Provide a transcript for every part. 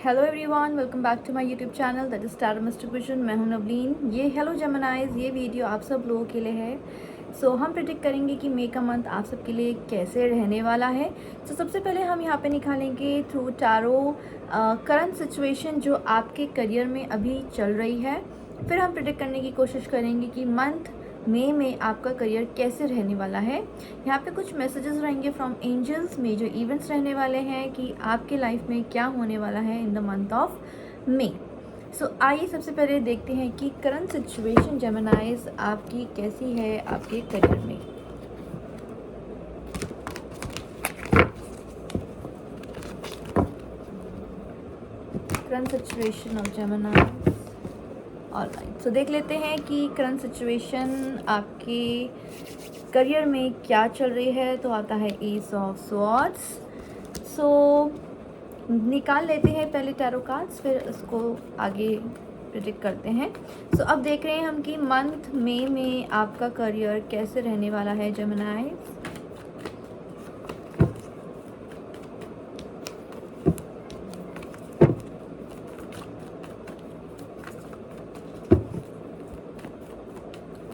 Hello everyone, welcome back to my YouTube channel that is Star Mister Vision. मैं हूं नवलीन। ये hello जेमिनाइज, ये video आप सब लोगों के लिए है। हम प्रिडिक्ट करेंगे कि मई का मंथ आप सब के लिए कैसे रहने वाला है। सबसे पहले हम यहाँ पे निकालेंगे थ्रू टैरो करंट सिचुएशन जो आपके करियर में अभी चल रही है। फिर हम प्रिडिक्ट करने की कोशिश करेंगे कि मंथ मई में आपका करियर कैसे रहने वाला है। यहाँ पे कुछ मैसेजेस रहेंगे फ्रॉम एंजल्स, मेजर इवेंट्स रहने वाले हैं कि आपके लाइफ में क्या होने वाला है in the month of May. आइए सबसे पहले देखते हैं कि करंट सिचुएशन जेमिनाइज आपकी कैसी है आपके करियर में। Current situation of जेमिनाइज। ऑलराइट, देख लेते हैं कि करंट सिचुएशन आपके करियर में क्या चल रही है। तो आता है एस ऑफ स्वॉर्ड्स। निकाल लेते हैं पहले टैरो कार्ड्स, फिर उसको आगे प्रिडिक्ट करते हैं। अब देख रहे हैं हम कि मंथ मई में आपका करियर कैसे रहने वाला है Gemini.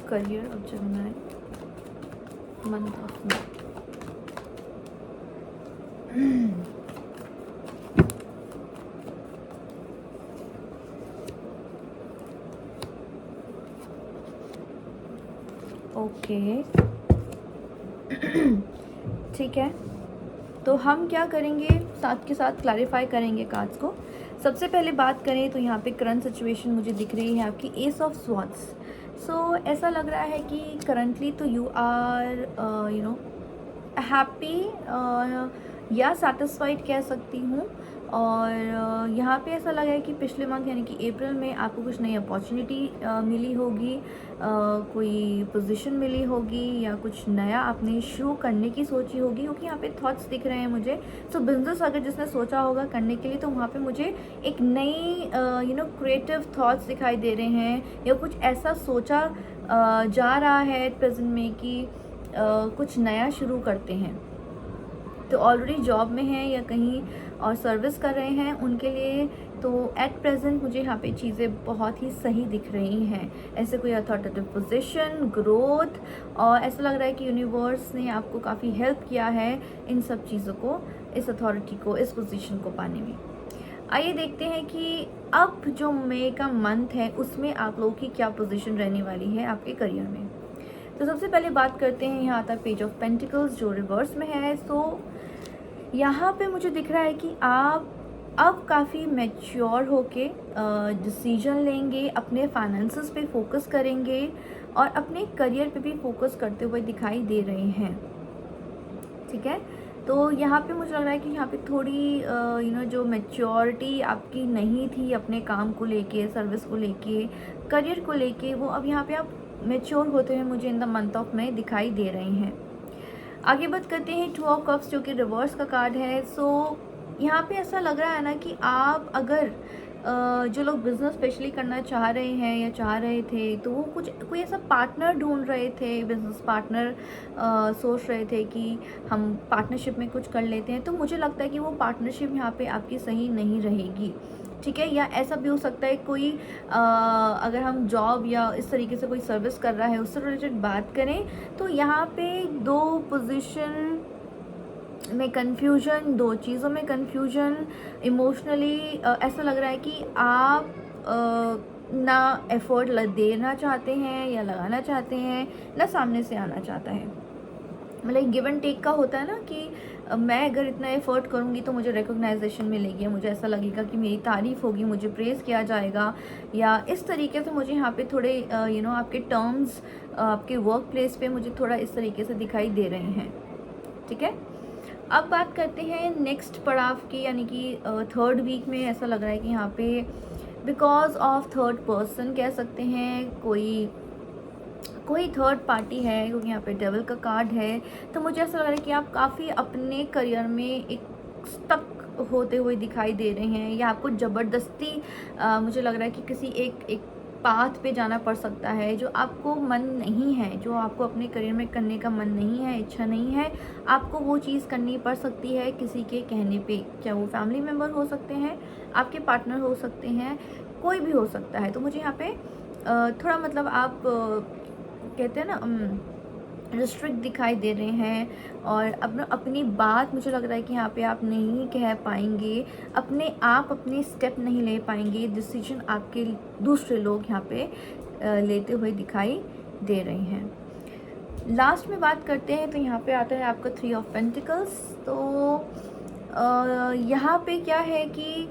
Career of Gemini month of May. Okay ठीक है, तो हम क्या करेंगे, साथ के साथ क्लैरिफाई करेंगे कार्ड्स को। सबसे पहले बात करें तो यहाँ पे करंट सिचुएशन मुझे दिख रही है आपकी एस ऑफ स्वॉर्ड्स। ऐसा लग रहा है कि करंटली तो यू आर हैप्पी या सेटिस्फाइड कह सकती हूँ। और यहाँ पे ऐसा लगा है कि पिछले मंथ यानी कि अप्रैल में आपको कुछ नई अपॉर्चुनिटी मिली होगी, कोई पोजीशन मिली होगी या कुछ नया आपने शुरू करने की सोची होगी, क्योंकि यहाँ पे थॉट्स दिख रहे हैं मुझे। बिजनेस अगर जिसने सोचा होगा करने के लिए तो वहाँ पे मुझे एक नई क्रिएटिव थॉट्स दिखाई दे रहे हैं, या कुछ ऐसा सोचा जा रहा है एट प्रेजेंट में कि कुछ नया शुरू करते हैं। तो ऑलरेडी जॉब में हैं या कहीं और सर्विस कर रहे हैं उनके लिए तो एट प्रेजेंट मुझे यहाँ पे चीज़ें बहुत ही सही दिख रही हैं। ऐसे कोई अथॉरिटेटिव पोजीशन, ग्रोथ, और ऐसा लग रहा है कि यूनिवर्स ने आपको काफ़ी हेल्प किया है इन सब चीज़ों को, इस अथॉरिटी को, इस पोजीशन को पाने में। आइए देखते हैं कि अब जो मई का मंथ है उसमें आप लोगों की क्या पोजीशन रहने वाली है आपके करियर में। सबसे पहले बात करते हैं, यहाँ आता है पेज ऑफ पेंटिकल्स जो रिवर्स में है। यहाँ पे मुझे दिख रहा है कि आप अब काफ़ी मैच्योर होके डिसीजन लेंगे, अपने फाइनेंसेस पे फोकस करेंगे और अपने करियर पे भी फोकस करते हुए दिखाई दे रहे हैं। ठीक है, तो यहाँ पे मुझे लग रहा है कि यहाँ पे थोड़ी जो मैच्योरिटी आपकी नहीं थी अपने काम को लेके, सर्विस को लेके, करियर को लेके, वो अब यहाँ पे आप मैच्योर होते हुए मुझे in the month of May दिखाई दे रहे हैं। आगे बात करते हैं टू ऑफ कप्स जो कि रिवर्स का कार्ड है। यहाँ पे ऐसा लग रहा है ना कि आप अगर जो लोग बिज़नेस स्पेशली करना चाह रहे हैं या चाह रहे थे तो वो कोई ऐसा पार्टनर ढूंढ रहे थे, बिज़नेस पार्टनर सोच रहे थे कि हम पार्टनरशिप में कुछ कर लेते हैं। तो मुझे लगता है कि वो पार्टनरशिप यहाँ पे आपकी सही नहीं रहेगी। ठीक है, या ऐसा भी हो सकता है कोई अगर हम जॉब या इस तरीके से कोई सर्विस कर रहा है उससे रिलेटेड बात करें तो यहाँ पे दो पोजीशन में कन्फ्यूजन, दो चीज़ों में कन्फ्यूजन, इमोशनली ऐसा लग रहा है कि आप ना एफर्ट देना चाहते हैं या लगाना चाहते हैं, ना सामने से आना चाहता है। मतलब गिव एंड टेक का होता है ना कि मैं अगर इतना एफर्ट करूँगी तो मुझे रिकॉग्नाइजेशन मिलेगी, मुझे ऐसा लगेगा कि मेरी तारीफ़ होगी, मुझे प्रेज़ किया जाएगा, या इस तरीके से मुझे यहाँ पे थोड़े आपके टर्म्स आपके वर्क प्लेस पे मुझे थोड़ा इस तरीके से दिखाई दे रहे हैं। ठीक है, अब बात करते हैं नेक्स्ट पड़ाव की, यानी कि थर्ड वीक में ऐसा लग रहा है कि यहाँ पे बिकॉज ऑफ थर्ड पर्सन कह सकते हैं, कोई थर्ड पार्टी है, क्योंकि यहाँ पे डेविल का कार्ड है। तो मुझे ऐसा लग रहा है कि आप काफ़ी अपने करियर में एक स्टक होते हुए दिखाई दे रहे हैं, या आपको ज़बरदस्ती मुझे लग रहा है कि किसी एक पाथ पे जाना पड़ सकता है, जो आपको मन नहीं है, जो आपको अपने करियर में करने का मन नहीं है, इच्छा नहीं है, आपको वो चीज़ करनी पड़ सकती है किसी के कहने पे। क्या वो फैमिली मेम्बर हो सकते हैं, आपके पार्टनर हो सकते हैं, कोई भी हो सकता है। तो मुझे यहाँ पे थोड़ा मतलब आप कहते हैं ना रिस्ट्रिक्ट दिखाई दे रहे हैं, और अपनी बात मुझे लग रहा है कि यहाँ पे आप नहीं कह पाएंगे, अपने स्टेप नहीं ले पाएंगे, डिसीजन आपके दूसरे लोग यहाँ पे लेते हुए दिखाई दे रहे हैं। लास्ट में बात करते हैं तो यहाँ पे आता है आपका 3 ऑफ पेंटिकल्स। तो यहाँ पे क्या है कि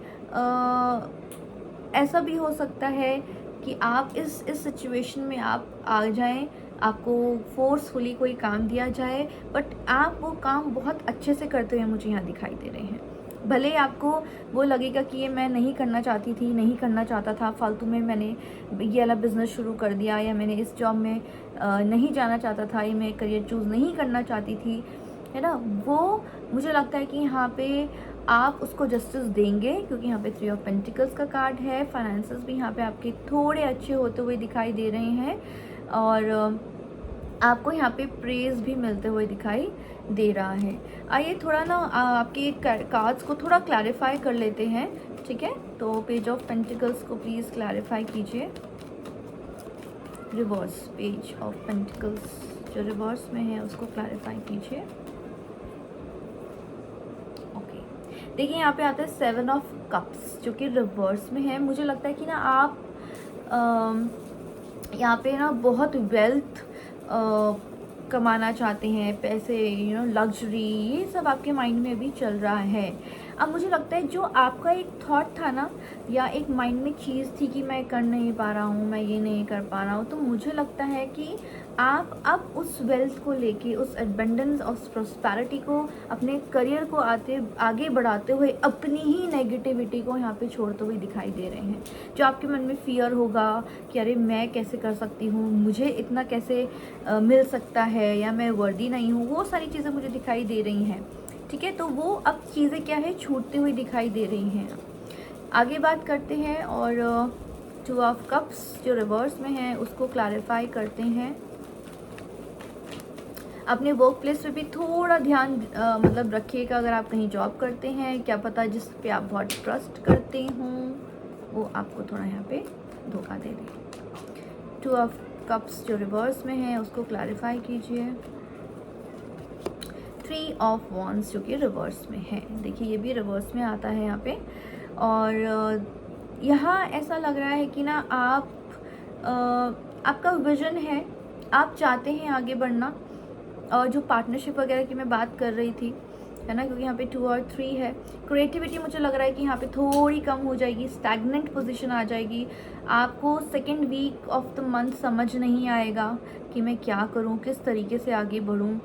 ऐसा भी हो सकता है कि आप इस सिचुएशन में आप आ जाएं, आपको फोर्सफुली कोई काम दिया जाए, बट आप वो काम बहुत अच्छे से करते हुए मुझे यहाँ दिखाई दे रहे हैं। भले ही आपको वो लगेगा कि ये मैं नहीं करना चाहती थी, नहीं करना चाहता था, फालतू में मैंने ये वाला बिज़नेस शुरू कर दिया, या मैंने इस जॉब में नहीं जाना चाहता था, ये मैं करियर चूज़ नहीं करना चाहती थी, है ना। वो मुझे लगता है कि यहाँ पे आप उसको जस्टिस देंगे, क्योंकि यहाँ पे 3 ऑफ पेंटिकल्स का कार्ड है। फाइनेंसेस भी यहाँ पे आपके थोड़े अच्छे होते हुए दिखाई दे रहे हैं, और आपको यहाँ पे प्रेज भी मिलते हुए दिखाई दे रहा है। आइए थोड़ा ना आपके कार्ड्स को थोड़ा क्लैरिफाई कर लेते हैं, ठीक है। तो पेज ऑफ पेंटिकल्स को प्लीज़ क्लैरिफाई कीजिए। रिवर्स पेज ऑफ पेंटिकल्स जो रिवर्स में है उसको क्लैरिफाई कीजिए। ओके, देखिए यहाँ पे आता है 7 ऑफ कप्स जो कि रिवर्स में है। मुझे लगता है कि ना आप यहाँ पे ना बहुत वेल्थ कमाना चाहते हैं, पैसे, लग्जरी, ये सब आपके माइंड में अभी चल रहा है। अब मुझे लगता है जो आपका एक थॉट था ना, या एक माइंड में चीज़ थी कि मैं कर नहीं पा रहा हूँ, मैं ये नहीं कर पा रहा हूँ, तो मुझे लगता है कि आप अब उस वेल्थ को लेके, उस एबंडेंस और प्रॉस्पेरिटी को, अपने करियर को आगे बढ़ाते हुए अपनी ही नेगेटिविटी को यहाँ पे छोड़ते हुए दिखाई दे रहे हैं। जो आपके मन में फियर होगा कि अरे मैं कैसे कर सकती हूँ, मुझे इतना कैसे मिल सकता है, या मैं वर्दी नहीं हूँ, वो सारी चीज़ें मुझे दिखाई दे रही हैं, ठीक है। तो वो अब चीज़ें क्या है, छूटती हुई दिखाई दे रही हैं। आगे बात करते हैं और 2 ऑफ कप्स जो रिवर्स में है उसको क्लैरिफाई करते हैं। अपने वर्क प्लेस पे भी थोड़ा ध्यान मतलब रखिएगा। अगर आप कहीं जॉब करते हैं, क्या पता जिस पे आप बहुत ट्रस्ट करते हों वो आपको थोड़ा यहाँ पे धोखा दे दे। 2 ऑफ कप्स जो रिवर्स में है उसको क्लैरिफाई कीजिए। 3 ऑफ वॉन्ड्स जो कि रिवर्स में है, देखिए ये भी रिवर्स में आता है यहाँ पे। और यहाँ ऐसा लग रहा है कि ना आपका विजन है, आप चाहते हैं आगे बढ़ना, और जो पार्टनरशिप वगैरह की मैं बात कर रही थी, है ना, क्योंकि यहाँ पे 2 और 3 है। क्रिएटिविटी मुझे लग रहा है कि यहाँ पे थोड़ी कम हो जाएगी, स्टैग्नेंट पोजीशन आ जाएगी। आपको second week of the month समझ नहीं आएगा कि मैं क्या करूँ, किस तरीके से आगे बढ़ूँ,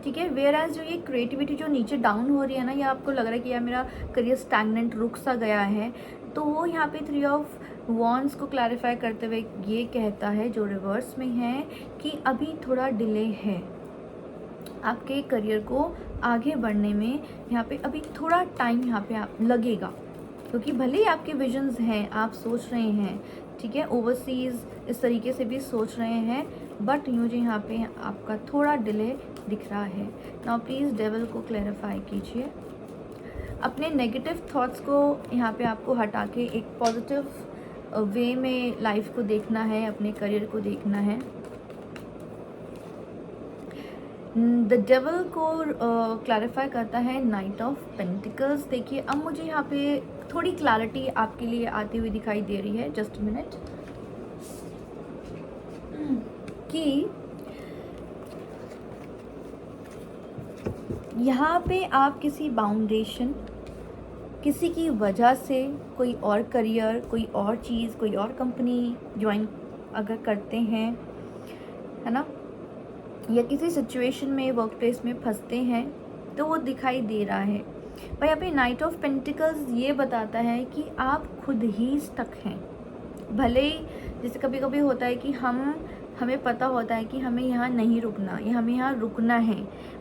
ठीक है। वेयर एज जो ये क्रिएटिविटी जो नीचे डाउन हो रही है ना, या आपको लग रहा है कि यार मेरा करियर स्टैग्नेंट रुक सा गया है, तो वो यहाँ पे 3 ऑफ वॉन्ड्स को क्लैरिफाई करते हुए ये कहता है जो रिवर्स में है कि अभी थोड़ा डिले है आपके करियर को आगे बढ़ने में। यहाँ पे अभी थोड़ा टाइम यहाँ पे आप लगेगा, क्योंकि भले ही आपके विजन्स हैं, आप सोच रहे हैं, ठीक है, ओवरसीज़ इस तरीके से भी सोच रहे हैं, बट मुझे यहाँ पे आपका थोड़ा डिले दिख रहा है। नाउ प्लीज़ डेविल को क्लैरिफाई कीजिए। अपने नेगेटिव थॉट्स को यहाँ पे आपको हटा के एक पॉजिटिव वे में लाइफ को देखना है, अपने करियर को देखना है। द डेविल को क्लैरिफाई करता है नाइट ऑफ पेंटिकल्स। देखिए अब मुझे यहाँ पे थोड़ी क्लैरिटी आपके लिए आती हुई दिखाई दे रही है। जस्ट मिनट, कि यहाँ पे आप किसी बाउंडेशन, किसी की वजह से कोई और करियर, कोई और चीज़, कोई और कंपनी ज्वाइन अगर करते हैं, है ना, या किसी सिचुएशन में, वर्क प्लेस में फंसते हैं, तो वो दिखाई दे रहा है। पर यहाँ पे नाइट ऑफ पेंटिकल्स ये बताता है कि आप खुद ही स्टक हैं। भले ही जैसे कभी कभी होता है कि हमें पता होता है कि हमें यहाँ नहीं रुकना, या हमें यहाँ रुकना है,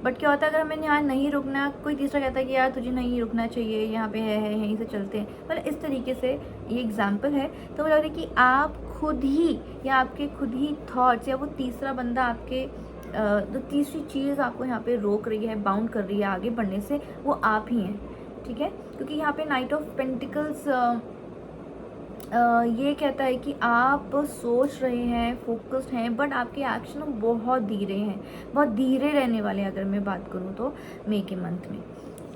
बट क्या होता है अगर हमें यहाँ नहीं रुकना, कोई तीसरा कहता है कि यार तुझे नहीं रुकना चाहिए, यहाँ पे है यहीं से चलते हैं, मतलब इस तरीके से ये एग्जाम्पल है। तो मुझे लग रहा है कि आप खुद ही या आपके खुद ही थॉट्स या वो तीसरा बंदा आपके जो तीसरी चीज़ आपको यहाँ पे रोक रही है, बाउंड कर रही है आगे बढ़ने से, वो आप ही हैं, ठीक है। क्योंकि यहाँ पे नाइट ऑफ पेंटिकल्स ये कहता है कि आप सोच रहे हैं, फोकस्ड हैं, बट आपके एक्शन बहुत धीरे हैं, बहुत धीरे रहने वाले हैं अगर मैं बात करूँ तो मई के मंथ में,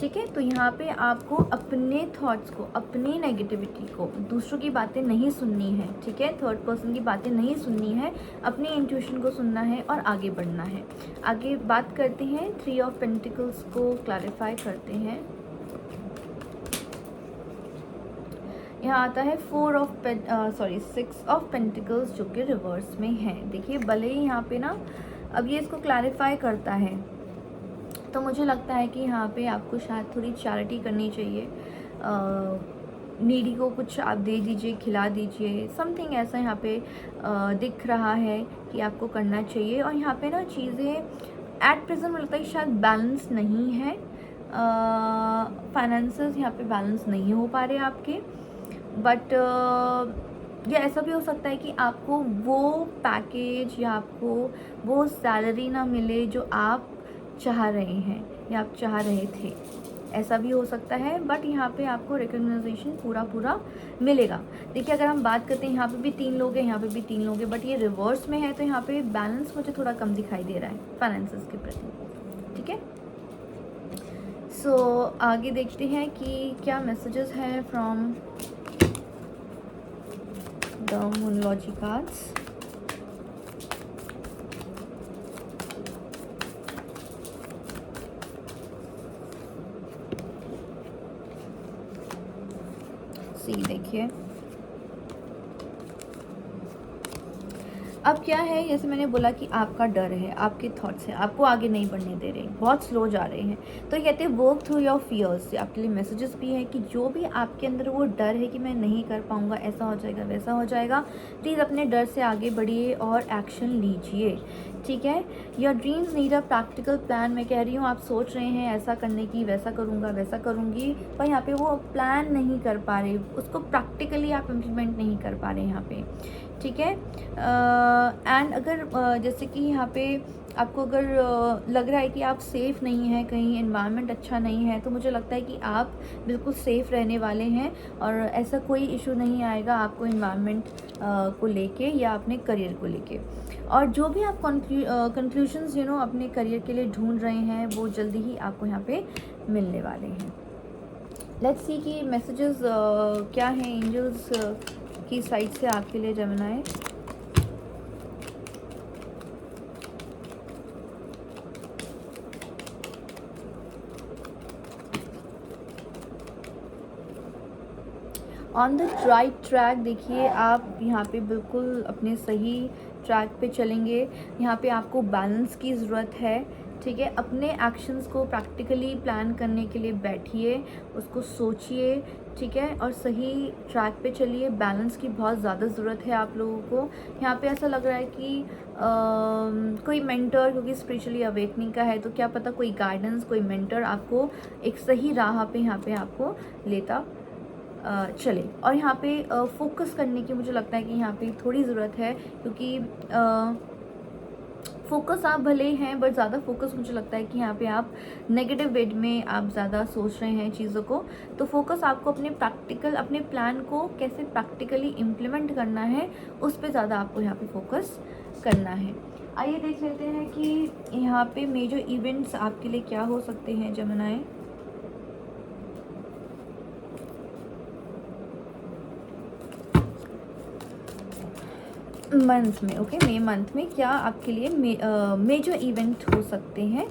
ठीक है। तो यहाँ पे आपको अपने थॉट्स को, अपनी नेगेटिविटी को, दूसरों की बातें नहीं सुननी है, ठीक है, थर्ड पर्सन की बातें नहीं सुननी है, अपनी इंट्यूशन को सुनना है और आगे बढ़ना है। आगे बात करते हैं, 3 ऑफ पेंटिकल्स को क्लैरिफाई करते हैं। यहाँ आता है 6 ऑफ पेंटिकल्स जो कि रिवर्स में है। देखिए भले ही यहाँ पे ना अब ये इसको क्लैरिफाई करता है, तो मुझे लगता है कि यहाँ पे आपको शायद थोड़ी चैरिटी करनी चाहिए, नीडी को कुछ आप दे दीजिए, खिला दीजिए, समथिंग ऐसा यहाँ पे दिख रहा है कि आपको करना चाहिए। और यहाँ पे ना चीज़ें एट प्रेजेंट मुझे लगता है शायद बैलेंस नहीं है, फाइनेंसेस यहाँ पे बैलेंस नहीं हो पा रहे आपके, बट या ऐसा भी हो सकता है कि आपको वो पैकेज या आपको वो सैलरी ना मिले जो आप चाह रहे हैं या आप चाह रहे थे, ऐसा भी हो सकता है। बट यहाँ पे आपको रिकग्नाइजेशन पूरा मिलेगा। देखिए अगर हम बात करते हैं, यहाँ पे भी 3 लोग हैं, यहाँ पे भी 3 लोग हैं, बट ये रिवर्स में है, तो यहाँ पे बैलेंस मुझे थोड़ा कम दिखाई दे रहा है फाइनेंसेस के प्रति, ठीक है। सो आगे देखते हैं कि क्या मैसेजेस हैं फ्रॉम द मूनलॉजी कार्ड्स। देखिए अब क्या है, जैसे मैंने बोला कि आपका डर है, आपके थॉट्स हैं, आपको आगे नहीं बढ़ने दे रहे, बहुत स्लो जा रहे हैं, तो कहते हैं वर्क थ्रू योर फियर्स। आपके लिए मैसेजेस भी है कि जो भी आपके अंदर वो डर है कि मैं नहीं कर पाऊंगा, ऐसा हो जाएगा, वैसा हो जाएगा, प्लीज़ अपने डर से आगे बढ़िए और एक्शन लीजिए, ठीक है। Your dreams need a practical plan. मैं कह रही हूँ आप सोच रहे हैं ऐसा करने की, वैसा करूँगा, वैसा करूँगी, पर यहाँ पे वो प्लान नहीं कर पा रहे, उसको प्रैक्टिकली आप इम्प्लीमेंट नहीं कर पा रहे यहाँ पे, ठीक है। एंड अगर जैसे कि यहाँ पे आपको अगर लग रहा है कि आप सेफ़ नहीं हैं, कहीं एनवायरनमेंट अच्छा नहीं है, तो मुझे लगता है कि आप बिल्कुल सेफ़ रहने वाले हैं और ऐसा कोई इशू नहीं आएगा आपको एनवायरनमेंट को लेके या अपने करियर को लेके। और जो भी आप कंक्लूजन्स अपने करियर के लिए ढूंढ रहे हैं, वो जल्दी ही आपको यहाँ पे मिलने वाले हैं। लेट्स सी कि मैसेजेस क्या हैं एंजल्स की साइड से आपके लिए Gemini. On the right track. देखिए आप यहाँ पे बिल्कुल अपने सही ट्रैक पे चलेंगे। यहाँ पे आपको बैलेंस की ज़रूरत है, ठीक है। अपने एक्शंस को प्रैक्टिकली प्लान करने के लिए बैठिए, उसको सोचिए, ठीक है, और सही ट्रैक पे चलिए। बैलेंस की बहुत ज़्यादा ज़रूरत है आप लोगों को। यहाँ पे ऐसा लग रहा है कि कोई मेंटर, क्योंकि स्पिरिचुअली अवेकनिंग का है, तो क्या पता कोई गाइडेंस, कोई मेंटर आपको एक सही राह पे यहाँ पे आपको लेता चले। और यहाँ पे फोकस करने की मुझे लगता है कि यहाँ पे थोड़ी ज़रूरत है, क्योंकि फोकस आप भले हैं, बट ज़्यादा फोकस मुझे लगता है कि यहाँ पे आप नेगेटिव वेड में आप ज़्यादा सोच रहे हैं चीज़ों को। तो फोकस आपको अपने प्लान को कैसे प्रैक्टिकली इम्प्लीमेंट करना है, उस पर ज़्यादा आपको यहाँ पे फोकस करना है। आइए देख लेते हैं कि यहाँ पे मेजर इवेंट्स आपके लिए क्या हो सकते हैं जेमिनी। मंथ में, ओके, मई मंथ में क्या आपके लिए मेजर इवेंट हो सकते हैं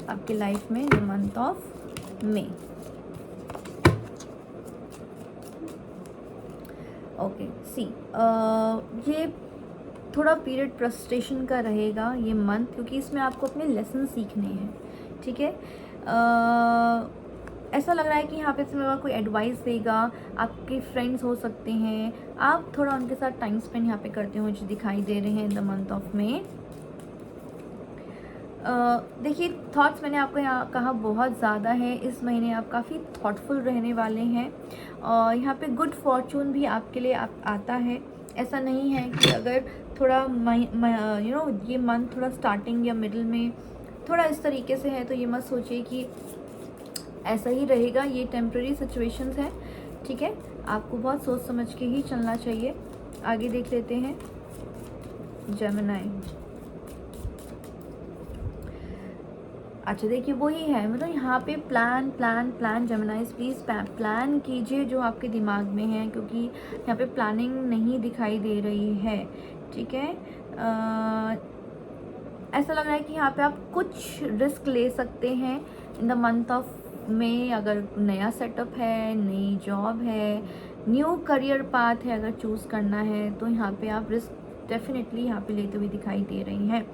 आपके लाइफ में, the month of May. Okay see, ये थोड़ा पीरियड फ्रस्ट्रेशन का रहेगा ये मंथ, क्योंकि इसमें आपको अपने लेसन सीखने हैं, ठीक है। ऐसा लग रहा है कि यहाँ पे मेरा कोई एडवाइस देगा, आपके फ्रेंड्स हो सकते हैं, आप थोड़ा उनके साथ टाइम स्पेंड यहाँ पे करते हो, मुझे दिखाई दे रहे हैं द मंथ ऑफ मई। देखिए थॉट्स मैंने आपको यहाँ कहा बहुत ज़्यादा है। इस महीने आप काफ़ी थॉटफुल रहने वाले हैं और यहाँ पे गुड फॉर्चून भी आपके लिए आता है। ऐसा नहीं है कि अगर थोड़ा ये मंथ थोड़ा स्टार्टिंग या मिडिल में थोड़ा इस तरीके से है तो ये मत सोचिए कि ऐसा ही रहेगा। ये टेम्प्रेरी सिचुएशंस हैं, ठीक है। आपको बहुत सोच समझ के ही चलना चाहिए। आगे देख लेते हैं जेमिनी। अच्छा देखिए वही है, मतलब यहाँ पे plan plan plan जेमिनाइज please plan कीजिए जो आपके दिमाग में है, क्योंकि यहाँ पे प्लानिंग नहीं दिखाई दे रही है, ठीक है। ऐसा लग रहा है कि यहाँ पे आप कुछ रिस्क ले सकते हैं इन द मंथ ऑफ में। अगर नया सेटअप है, नई जॉब है, न्यू करियर पाथ है अगर चूज़ करना है तो यहाँ पे आप रिस्क डेफिनेटली यहाँ पे लेते हुए दिखाई दे रही हैं।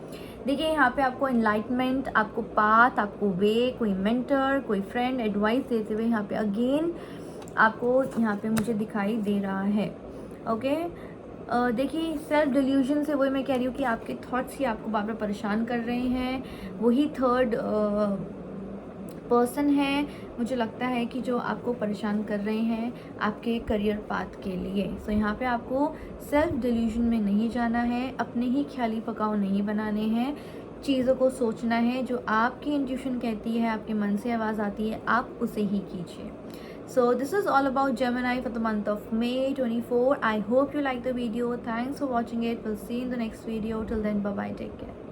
देखिए यहाँ पे आपको एनलाइटमेंट, आपको पाथ, आपको वे, कोई मेंटर, कोई फ्रेंड एडवाइस देते हुए यहाँ पे अगेन आपको यहाँ पे मुझे दिखाई दे रहा है। ओके देखिए सेल्फ डिल्यूजन से वही मैं कह रही हूँ कि आपके थॉट्स ही आपको बार बार परेशान कर रहे हैं। वही थर्ड पर्सन है मुझे लगता है कि जो आपको परेशान कर रहे हैं आपके करियर पाथ के लिए। सो यहाँ पे आपको सेल्फ डिल्यूजन में नहीं जाना है, अपने ही ख्याली पकाव नहीं बनाने हैं, चीज़ों को सोचना है। जो आपकी इंट्यूशन कहती है, आपके मन से आवाज़ आती है, आप उसे ही कीजिए। So this is all about Gemini for the month of May 24. I hope you like the video. Thanks for watching it. We'll see you in the next video. Till then, bye bye. Take care.